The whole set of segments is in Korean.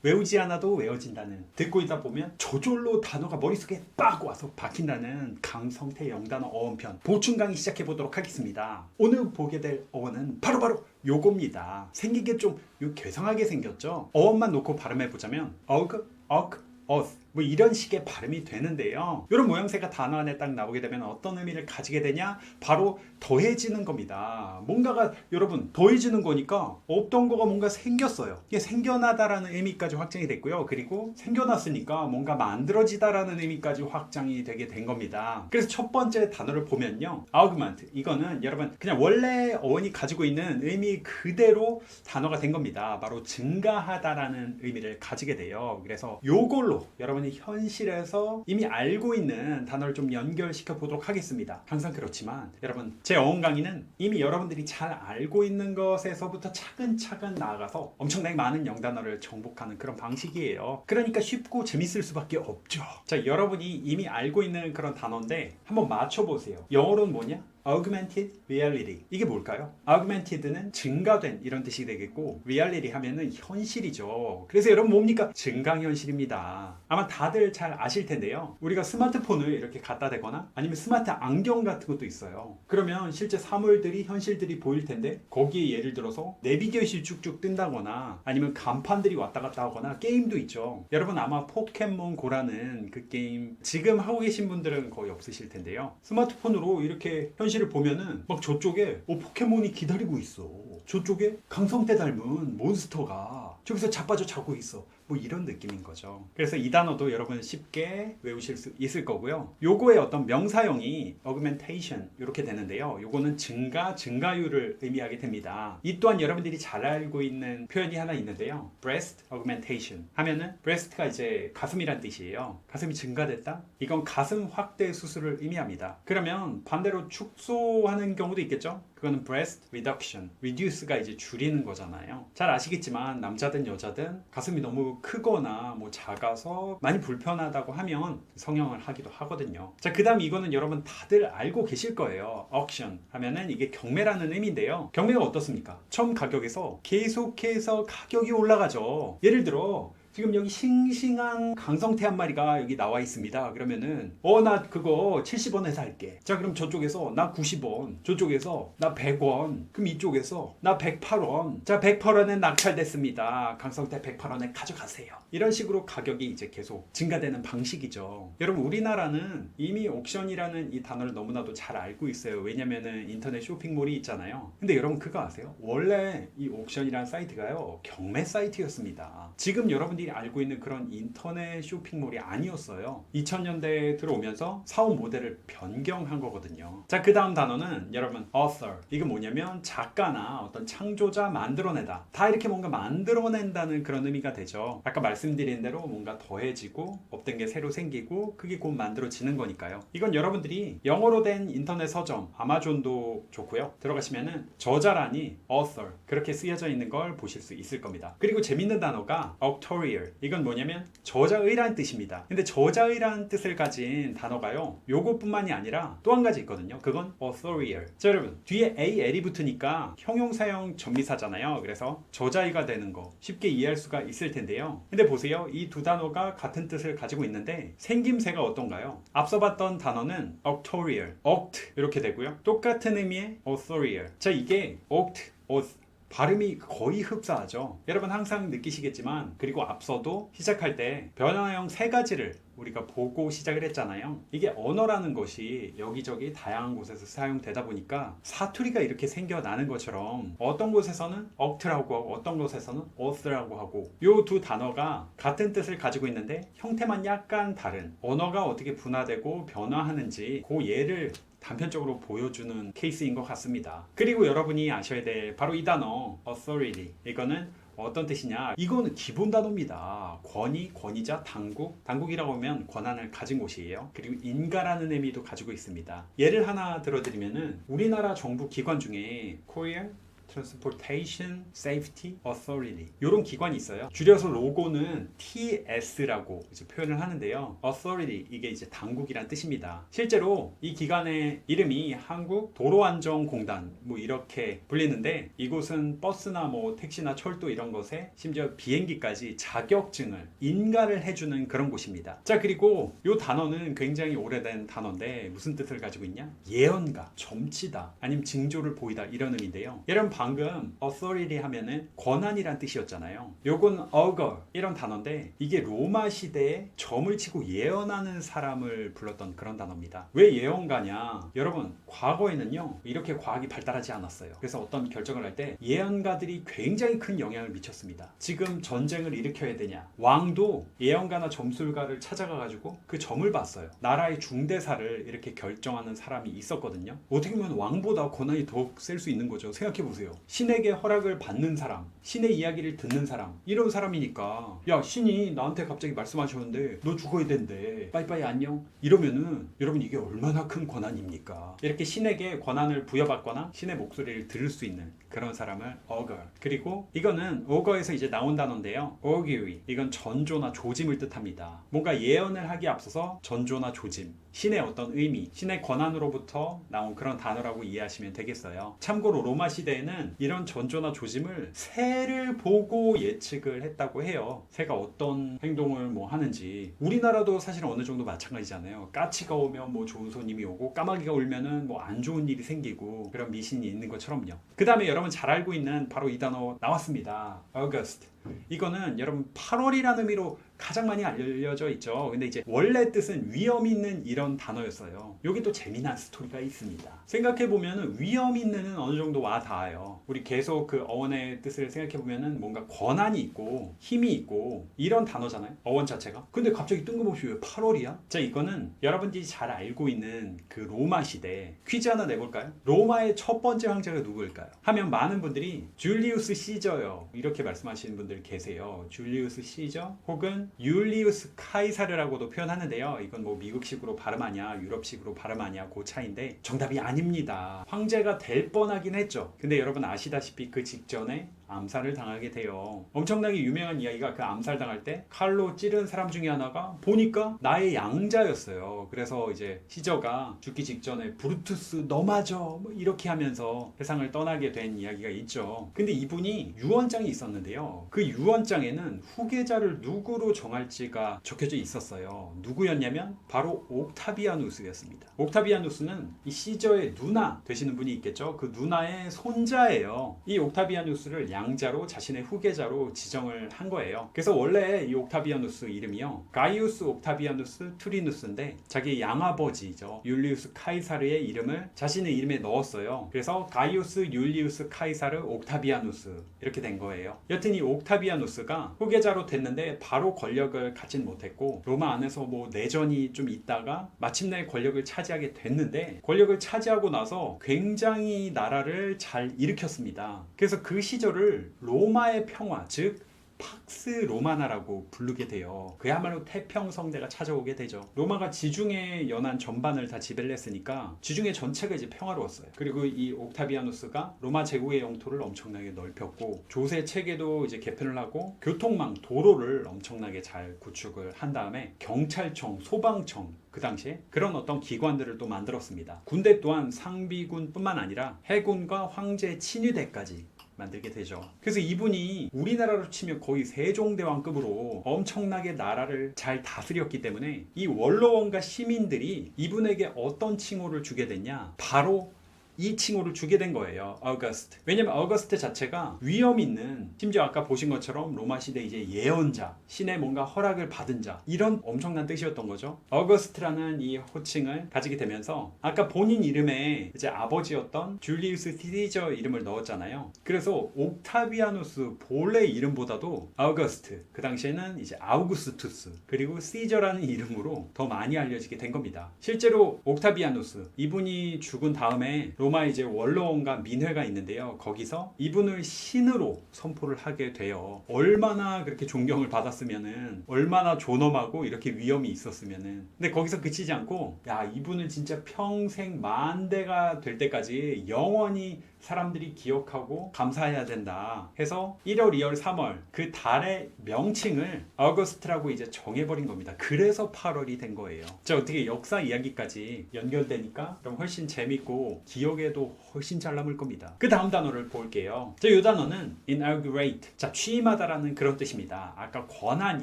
외우지 않아도 외워진다는, 듣고 있다 보면 저절로 단어가 머릿속에 빡 와서 박힌다는 강성태 영단어 어원편 보충 강의 시작해 보도록 하겠습니다. 오늘 보게 될 어원은 바로 요겁니다. 생긴 게 좀 괴상하게 생겼죠. 어원만 놓고 발음해 보자면 어스 뭐 이런 식의 발음이 되는데요. 이런 모양새가 단어 안에 딱 나오게 되면 어떤 의미를 가지게 되냐? 바로 더해지는 겁니다. 뭔가가 여러분 더해지는 거니까 없던 거가 뭔가 생겼어요. 이게 생겨나다라는 의미까지 확정이 됐고요. 그리고 생겨났으니까 뭔가 만들어지다라는 의미까지 확장이 되게 된 겁니다. 그래서 첫 번째 단어를 보면요, augment, 이거는 여러분 그냥 원래 어원이 가지고 있는 의미 그대로 단어가 된 겁니다. 바로 증가하다라는 의미를 가지게 돼요. 그래서 요걸로 여러분이 현실에서 이미 알고 있는 단어를 좀 연결시켜 보도록 하겠습니다. 항상 그렇지만 여러분, 제 어원 강의는 이미 여러분들이 잘 알고 있는 것에서부터 차근차근 나아가서 엄청나게 많은 영단어를 정복하는 그런 방식이에요. 그러니까 쉽고 재밌을 수밖에 없죠. 자, 여러분이 이미 알고 있는 그런 단어인데 한번 맞춰보세요. 영어로는 뭐냐? augmented reality. 이게 뭘까요? augmented는 증가된 이런 뜻이 되겠고, reality 하면은 현실이죠. 그래서 여러분 뭡니까? 증강현실입니다. 아마 다들 잘 아실 텐데요. 우리가 스마트폰을 이렇게 갖다 대거나 아니면 스마트 안경 같은 것도 있어요. 그러면 실제 사물들이, 현실들이 보일 텐데 거기에 예를 들어서 내비게이션이 쭉쭉 뜬다거나 아니면 간판들이 왔다 갔다 하거나 게임도 있죠. 여러분 아마 포켓몬 고라는 그 게임 지금 하고 계신 분들은 거의 없으실 텐데요. 스마트폰으로 이렇게 현실을 보면은 막 저쪽에 포켓몬이 기다리고 있어. 저쪽에 강성태 닮은 몬스터가 저기서 자빠져 자고 있어. 뭐 이런 느낌인 거죠. 그래서 이 단어도 여러분 쉽게 외우실 수 있을 거고요. 요거의 어떤 명사형이 augmentation 이렇게 되는데요. 요거는 증가율을 의미하게 됩니다. 이 또한 여러분들이 잘 알고 있는 표현이 하나 있는데요. breast augmentation 하면은 breast가 이제 가슴이란 뜻이에요. 가슴이 증가됐다? 이건 가슴 확대 수술을 의미합니다. 그러면 반대로 축소하는 경우도 있겠죠? 그거는 breast reduction, reduce가 이제 줄이는 거잖아요. 잘 아시겠지만 남자든 여자든 가슴이 너무 크거나 뭐 작아서 많이 불편하다고 하면 성형을 하기도 하거든요. 자, 그 다음 이거는 여러분 다들 알고 계실 거예요. auction 하면은 이게 경매라는 의미인데요. 경매가 어떻습니까? 처음 가격에서 계속해서 가격이 올라가죠. 예를 들어 지금 여기 싱싱한 강성태 한 마리가 여기 나와 있습니다. 그러면은 나 그거 70원에 살게. 자, 그럼 저쪽에서 나 90원, 저쪽에서 나 100원, 그럼 이쪽에서 나 108원. 자, 108원에 낙찰됐습니다. 강성태 108원에 가져가세요. 이런 식으로 가격이 이제 계속 증가되는 방식이죠. 여러분, 우리나라는 이미 옥션이라는 이 단어를 너무나도 잘 알고 있어요. 왜냐면은 인터넷 쇼핑몰이 있잖아요. 근데 여러분 그거 아세요? 원래 이 옥션이라는 사이트가요, 경매 사이트였습니다. 지금 여러분들이 알고 있는 그런 인터넷 쇼핑몰이 아니었어요. 2000년대에 들어오면서 사업 모델을 변경한 거거든요. 자, 그 다음 단어는 여러분 author. 이게 뭐냐면 작가나 어떤 창조자, 만들어내다. 다 이렇게 뭔가 만들어낸다는 그런 의미가 되죠. 아까 말씀드린 대로 뭔가 더해지고 없던 게 새로 생기고 그게 곧 만들어지는 거니까요. 이건 여러분들이 영어로 된 인터넷 서점, 아마존도 좋고요. 들어가시면은 저자란이 author 그렇게 쓰여져 있는 걸 보실 수 있을 겁니다. 그리고 재밌는 단어가 authorial. 이건 뭐냐면 저자의라는 뜻입니다. 근데 저자의라는 뜻을 가진 단어가요, 요것뿐만이 아니라 또 한 가지 있거든요. 그건 authorial. 자, 여러분 뒤에 AL이 붙으니까 형용사형 전미사잖아요. 그래서 저자의가 되는 거 쉽게 이해할 수가 있을 텐데요. 근데 보세요, 이 두 단어가 같은 뜻을 가지고 있는데 생김새가 어떤가요? 앞서 봤던 단어는 auctorial, auct 이렇게 되고요. 똑같은 의미의 authorial. 자, 이게 auct, auth 발음이 거의 흡사하죠. 여러분 항상 느끼시겠지만, 그리고 앞서도 시작할 때 변화형 세 가지를 우리가 보고 시작을 했잖아요. 이게 언어라는 것이 여기저기 다양한 곳에서 사용되다 보니까 사투리가 이렇게 생겨나는 것처럼 어떤 곳에서는 oct라고 하고 어떤 곳에서는 auth라고 하고, 이 두 단어가 같은 뜻을 가지고 있는데 형태만 약간 다른, 언어가 어떻게 분화되고 변화하는지 그 예를 단편적으로 보여주는 케이스인 것 같습니다. 그리고 여러분이 아셔야 될 바로 이 단어 authority. 이거는 어떤 뜻이냐? 이거는 기본 단어입니다. 권위, 권위자, 당국. 당국이라고 하면 권한을 가진 곳이에요. 그리고 인가라는 의미도 가지고 있습니다. 예를 하나 들어드리면은 우리나라 정부 기관 중에 Korea Transportation Safety Authority 이런 기관이 있어요. 줄여서 로고는 TS라고 이제 표현을 하는데요. Authority 이게 이제 당국이란 뜻입니다. 실제로 이 기관의 이름이 한국 도로안전공단 뭐 이렇게 불리는데 이곳은 버스나 뭐 택시나 철도 이런 것에 심지어 비행기까지 자격증을 인가를 해주는 그런 곳입니다. 자, 그리고 이 단어는 굉장히 오래된 단어인데 무슨 뜻을 가지고 있냐? 예언가, 점치다, 아니면 징조를 보이다 이런 의미인데요. 여러분 방금 authority 하면은 권한이란 뜻이었잖아요. 요건 augur 이런 단어인데 이게 로마 시대에 점을 치고 예언하는 사람을 불렀던 그런 단어입니다. 왜 예언가냐? 여러분 과거에는요 이렇게 과학이 발달하지 않았어요. 그래서 어떤 결정을 할 때 예언가들이 굉장히 큰 영향을 미쳤습니다. 지금 전쟁을 일으켜야 되냐? 왕도 예언가나 점술가를 찾아가 가지고 그 점을 봤어요. 나라의 중대사를 이렇게 결정하는 사람이 있었거든요. 어떻게 보면 왕보다 권한이 더 셀 수 있는 거죠. 생각해 보세요. 신에게 허락을 받는 사람, 신의 이야기를 듣는 사람, 이런 사람이니까 야 신이 나한테 갑자기 말씀하셨는데 너 죽어야 된대, 빠이빠이 안녕, 이러면은 여러분 이게 얼마나 큰 권한입니까? 이렇게 신에게 권한을 부여받거나 신의 목소리를 들을 수 있는 그런 사람을 augur. 그리고 이거는 augur에서 이제 나온 단어인데요. augury 이건 전조나 조짐을 뜻합니다. 뭔가 예언을 하기에 앞서서 전조나 조짐, 신의 어떤 의미, 신의 권한으로부터 나온 그런 단어라고 이해하시면 되겠어요. 참고로 로마 시대에는 이런 전조나 조짐을 새를 보고 예측을 했다고 해요. 새가 어떤 행동을 뭐 하는지. 우리나라도 사실 어느 정도 마찬가지잖아요. 까치가 오면 뭐 좋은 손님이 오고 까마귀가 울면은 뭐 안 좋은 일이 생기고 그런 미신이 있는 것처럼요. 그 다음에 여러분 잘 알고 있는 바로 이 단어 나왔습니다. August. 이거는 여러분 8월이라는 의미로 가장 많이 알려져 있죠. 근데 이제 원래 뜻은 위험 있는 이런 단어였어요. 여기 또 재미난 스토리가 있습니다. 생각해보면 위험 있는은 어느 정도 와 닿아요. 우리 계속 그 어원의 뜻을 생각해보면 뭔가 권한이 있고 힘이 있고 이런 단어잖아요, 어원 자체가. 근데 갑자기 뜬금없이 왜 8월이야? 자, 이거는 여러분들이 잘 알고 있는 그 로마 시대 퀴즈 하나 내볼까요? 로마의 첫 번째 황제가 누구일까요? 하면 많은 분들이 줄리우스 시저요 이렇게 말씀하시는 분들 계세요. 줄리우스 시저 혹은 율리우스 카이사르라고도 표현하는데요. 이건 뭐 미국식으로 발음하냐 유럽식으로 발음하냐 그 차이인데 정답이 아닙니다. 황제가 될 뻔하긴 했죠. 근데 여러분 아시다시피 그 직전에 암살을 당하게 돼요. 엄청나게 유명한 이야기가 그 암살 당할 때 칼로 찌른 사람 중에 하나가 보니까 나의 양자였어요. 그래서 이제 시저가 죽기 직전에 브루투스 너 맞아 뭐 이렇게 하면서 세상을 떠나게 된 이야기가 있죠. 근데 이분이 유언장이 있었는데요. 그 유언장에는 후계자를 누구로 정할지가 적혀져 있었어요. 누구였냐면 바로 옥타비아누스였습니다. 옥타비아누스는 이 시저의 누나 되시는 분이 있겠죠. 그 누나의 손자예요. 이 옥타비아누스를 양자로 자신의 후계자로 지정을 한 거예요. 그래서 원래 이 옥타비아누스 이름이요 가이우스 옥타비아누스 투리누스인데 자기 양아버지죠 율리우스 카이사르의 이름을 자신의 이름에 넣었어요. 그래서 가이우스 율리우스 카이사르 옥타비아누스 이렇게 된 거예요. 여튼 이 옥타비아누스가 후계자로 됐는데 바로 권력을 갖진 못했고 로마 안에서 뭐 내전이 좀 있다가 마침내 권력을 차지하게 됐는데 권력을 차지하고 나서 굉장히 나라를 잘 일으켰습니다. 그래서 그 시절을 로마의 평화, 즉 팍스 로마나라고 부르게 돼요. 그야말로 태평성대가 찾아오게 되죠. 로마가 지중해 연안 전반을 다 지배를 했으니까 지중해 전체가 이제 평화로웠어요. 그리고 이 옥타비아누스가 로마 제국의 영토를 엄청나게 넓혔고 조세 체계도 이제 개편을 하고 교통망, 도로를 엄청나게 잘 구축을 한 다음에 경찰청, 소방청 그 당시에 그런 어떤 기관들을 또 만들었습니다. 군대 또한 상비군뿐만 아니라 해군과 황제 친위대까지 만들게 되죠. 그래서 이분이 우리나라로 치면 거의 세종대왕급으로 엄청나게 나라를 잘 다스렸기 때문에 이 원로원과 시민들이 이분에게 어떤 칭호를 주게 됐냐? 바로 이 칭호를 주게 된 거예요. 어거스트. 왜냐면 어거스트 자체가 위험 있는, 심지어 아까 보신 것처럼 로마 시대 이제 예언자, 신의 뭔가 허락을 받은 자, 이런 엄청난 뜻이었던 거죠. 어거스트라는 이 호칭을 가지게 되면서 아까 본인 이름에 이제 아버지였던 줄리우스 시저 이름을 넣었잖아요. 그래서 옥타비아누스 본래 이름보다도 어거스트, 그 당시에는 이제 아우구스투스, 그리고 시저라는 이름으로 더 많이 알려지게 된 겁니다. 실제로 옥타비아누스 이분이 죽은 다음에 로마 이제 원로원과 민회가 있는데요. 거기서 이분을 신으로 선포를 하게 돼요. 얼마나 그렇게 존경을 받았으면은, 얼마나 존엄하고 이렇게 위엄이 있었으면은. 근데 거기서 그치지 않고, 야, 이분은 진짜 평생 만대가 될 때까지 영원히 사람들이 기억하고 감사해야 된다 해서 1월, 2월, 3월 그 달의 명칭을 어거스트라고 이제 정해버린 겁니다. 그래서 8월이 된 거예요. 자, 어떻게 역사 이야기까지 연결되니까 그럼 훨씬 재밌고 기억에도 훨씬 잘 남을 겁니다. 그 다음 단어를 볼게요. 자, 이 단어는 inaugurate. 자, 취임하다라는 그런 뜻입니다. 아까 권한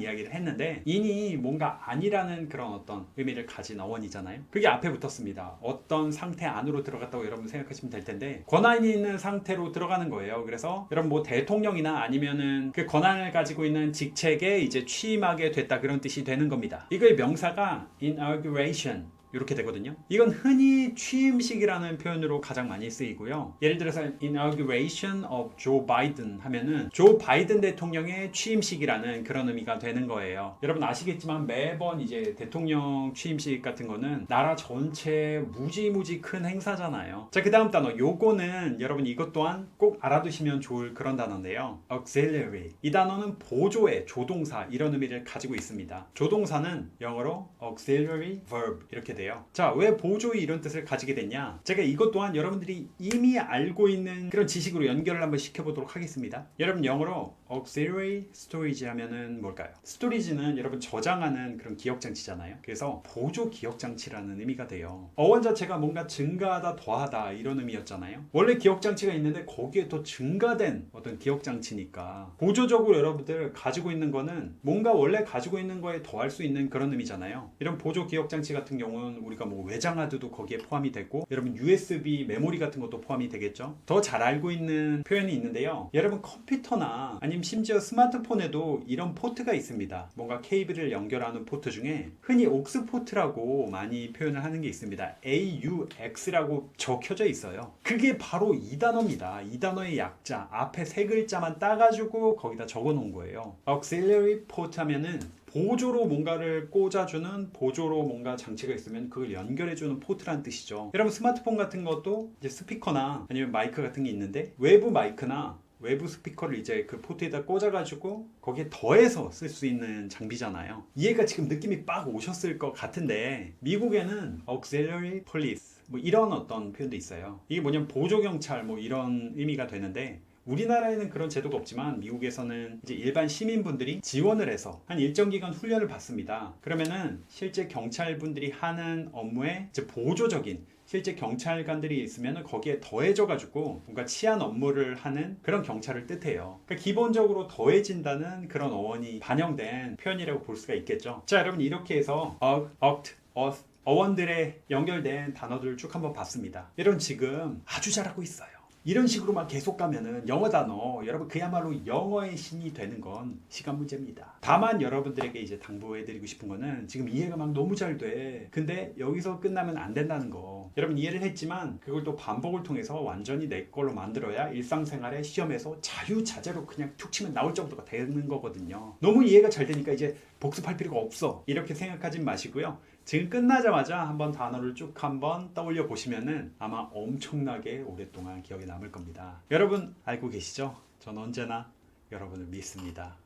이야기를 했는데 in이 뭔가 아니라는 그런 어떤 의미를 가진 어원이잖아요. 그게 앞에 붙었습니다. 어떤 상태 안으로 들어갔다고 여러분 생각하시면 될 텐데 권한이 있는 상태로 들어가는 거예요. 그래서 여러분 뭐 대통령이나 아니면은 그 권한을 가지고 있는 직책에 이제 취임하게 됐다 그런 뜻이 되는 겁니다. 이거의 명사가 inauguration 이렇게 되거든요. 이건 흔히 취임식이라는 표현으로 가장 많이 쓰이고요. 예를 들어서 inauguration of Joe Biden 하면은 조 바이든 대통령의 취임식이라는 그런 의미가 되는 거예요. 여러분 아시겠지만 매번 이제 대통령 취임식 같은 거는 나라 전체 무지무지 큰 행사잖아요. 자, 그 다음 단어 요거는 여러분 이것 또한 꼭 알아두시면 좋을 그런 단어인데요. auxiliary. 이 단어는 보조의 조동사 이런 의미를 가지고 있습니다. 조동사는 영어로 auxiliary verb 이렇게 돼요. 자, 왜 보조의 이런 뜻을 가지게 됐냐? 제가 이것 또한 여러분들이 이미 알고 있는 그런 지식으로 연결을 한번 시켜보도록 하겠습니다. 여러분 영어로 auxiliary storage 하면은 뭘까요? 스토리지는 여러분 저장하는 그런 기억장치잖아요. 그래서 보조 기억장치라는 의미가 돼요. 어원 자체가 뭔가 증가하다, 더하다 이런 의미였잖아요. 원래 기억장치가 있는데 거기에 더 증가된 어떤 기억장치니까 보조적으로 여러분들 가지고 있는 거는 뭔가 원래 가지고 있는 거에 더할 수 있는 그런 의미잖아요. 이런 보조 기억장치 같은 경우는 우리가 뭐 외장하드도 거기에 포함이 되고 여러분 USB 메모리 같은 것도 포함이 되겠죠. 더 잘 알고 있는 표현이 있는데요. 여러분 컴퓨터나 아니면 심지어 스마트폰에도 이런 포트가 있습니다. 뭔가 케이블을 연결하는 포트 중에 흔히 옥스 포트라고 많이 표현을 하는 게 있습니다. AUX라고 적혀져 있어요. 그게 바로 이 단어입니다. 이 단어의 약자 앞에 세 글자만 따가지고 거기다 적어 놓은 거예요. auxiliary port 하면은 보조로 뭔가를 꽂아주는 보조로 뭔가 장치가 있으면 그걸 연결해주는 포트라는 뜻이죠. 여러분 스마트폰 같은 것도 이제 스피커나 아니면 마이크 같은 게 있는데 외부 마이크나 외부 스피커를 이제 그 포트에다 꽂아가지고 거기에 더해서 쓸 수 있는 장비잖아요. 이해가 지금 느낌이 빡 오셨을 것 같은데 미국에는 auxiliary police 뭐 이런 어떤 표현도 있어요. 이게 뭐냐면 보조 경찰 뭐 이런 의미가 되는데 우리나라에는 그런 제도가 없지만 미국에서는 이제 일반 시민분들이 지원을 해서 한 일정 기간 훈련을 받습니다. 그러면은 실제 경찰분들이 하는 업무에 이제 보조적인 실제 경찰관들이 있으면 거기에 더해져 가지고 뭔가 치안 업무를 하는 그런 경찰을 뜻해요. 그러니까 기본적으로 더해진다는 그런 어원이 반영된 표현이라고 볼 수가 있겠죠. 자, 여러분 이렇게 해서 어원들에 연결된 단어들을 쭉 한번 봤습니다. 여러분 지금 아주 잘하고 있어요. 이런 식으로만 계속 가면은 영어 단어 여러분 그야말로 영어의 신이 되는 건 시간 문제입니다. 다만 여러분들에게 이제 당부해드리고 싶은 거는 지금 이해가 막 너무 잘 돼. 근데 여기서 끝나면 안 된다는 거. 여러분 이해를 했지만 그걸 또 반복을 통해서 완전히 내 걸로 만들어야 일상생활에 시험에서 자유자재로 그냥 툭 치면 나올 정도가 되는 거거든요. 너무 이해가 잘 되니까 이제 복습할 필요가 없어. 이렇게 생각하지 마시고요. 지금 끝나자마자 한번 단어를 쭉 한번 떠올려 보시면은 아마 엄청나게 오랫동안 기억에 남을 겁니다. 여러분 알고 계시죠? 전 언제나 여러분을 믿습니다.